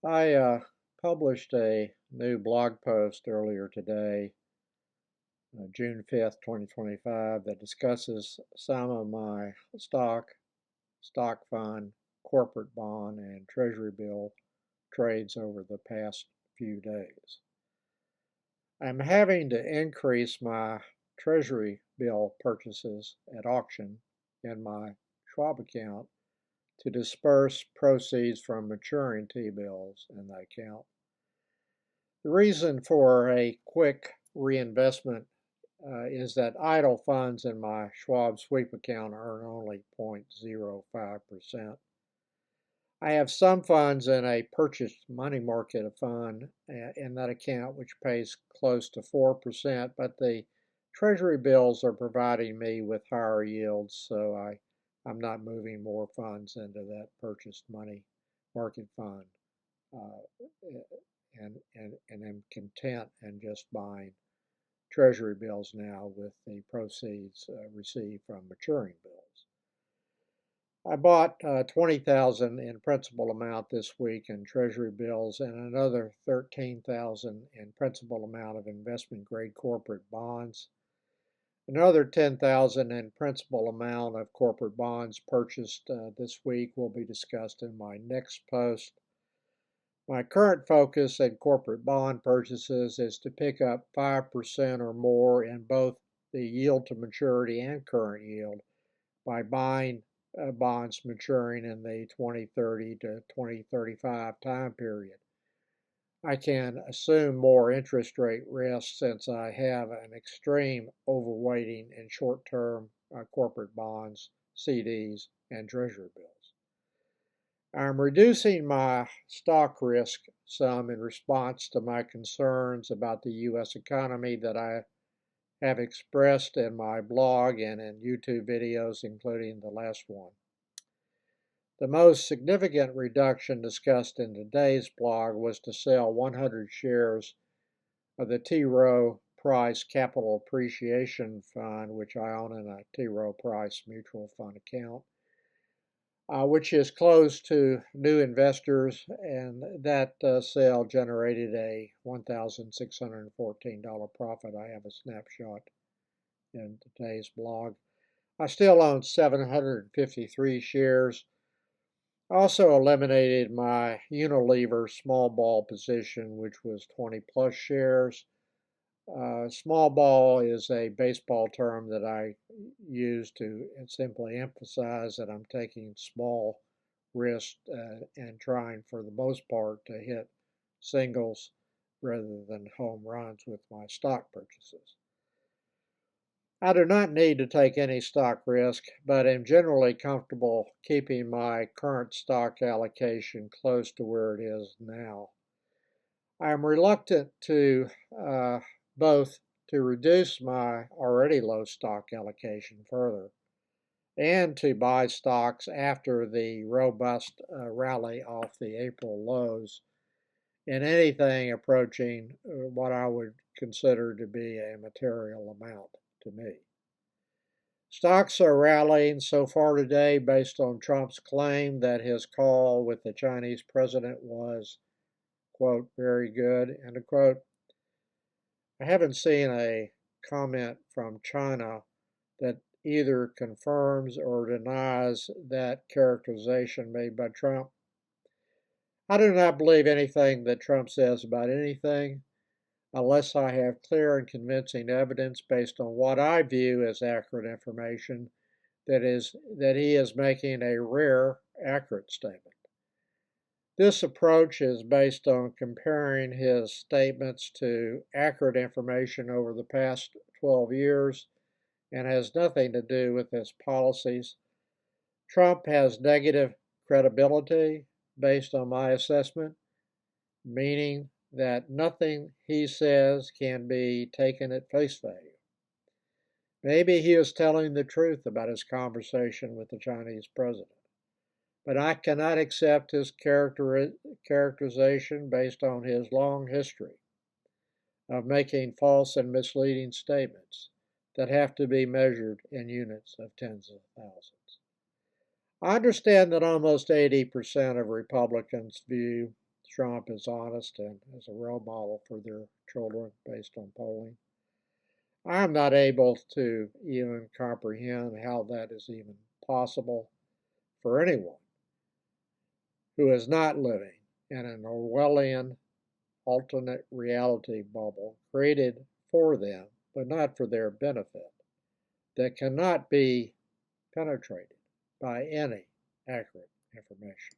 I published a new blog post earlier today, June 5th, 2025, that discusses some of my stock fund, corporate bond, and treasury bill trades over the past few days. I'm having to increase my treasury bill purchases at auction in my Schwab account to disperse proceeds from maturing T-bills in that account. The reason for a quick reinvestment is that idle funds in my Schwab sweep account earn only 0.05%. I have some funds in a purchased money market fund in that account, which pays close to 4%, but the treasury bills are providing me with higher yields, so I'm not moving more funds into that purchased money market fund. Uh, and am content and just buying treasury bills now with the proceeds received from maturing bills. I bought 20,000 in principal amount this week in treasury bills and another 13,000 in principal amount of investment grade corporate bonds. Another 10,000 in principal amount of corporate bonds purchased this week will be discussed in my next post. My current focus in corporate bond purchases is to pick up 5% or more in both the yield to maturity and current yield by buying bonds maturing in the 2030 to 2035 time period. I can assume more interest rate risk since I have an extreme overweighting in short term corporate bonds, CDs, and treasury bills. I'm reducing my stock risk some in response to my concerns about the U.S. economy that I have expressed in my blog and in YouTube videos, including the last one. The most significant reduction discussed in today's blog was to sell 100 shares of the T. Rowe Price Capital Appreciation Fund, which I own in a T. Rowe Price mutual fund account, which is closed to new investors, and that sale generated a $1,614 profit. I have a snapshot in today's blog. I still own 753 shares. I also eliminated my Unilever small ball position, which was 20 plus shares. Small ball is a baseball term that I use to simply emphasize that I'm taking small risks and trying for the most part to hit singles rather than home runs with my stock purchases. I do not need to take any stock risk, but am generally comfortable keeping my current stock allocation close to where it is now. I am reluctant to both to reduce my already low stock allocation further and to buy stocks after the robust rally off the April lows in anything approaching what I would consider to be a material amount to me. Stocks are rallying so far today based on Trump's claim that his call with the Chinese president was, quote, very good, end of quote. I haven't seen a comment from China that either confirms or denies that characterization made by Trump. I do not believe anything that Trump says about anything unless I have clear and convincing evidence based on what I view as accurate information that he is making a rare, accurate statement. This approach is based on comparing his statements to accurate information over the past 12 years and has nothing to do with his policies. Trump has negative credibility based on my assessment, meaning that nothing he says can be taken at face value. Maybe he is telling the truth about his conversation with the Chinese president, but I cannot accept his characterization based on his long history of making false and misleading statements that have to be measured in units of tens of thousands. I understand that almost 80% of Republicans view Trump is honest and is a role model for their children based on polling. I'm not able to even comprehend how that is even possible for anyone who is not living in an Orwellian alternate reality bubble created for them, but not for their benefit, that cannot be penetrated by any accurate information.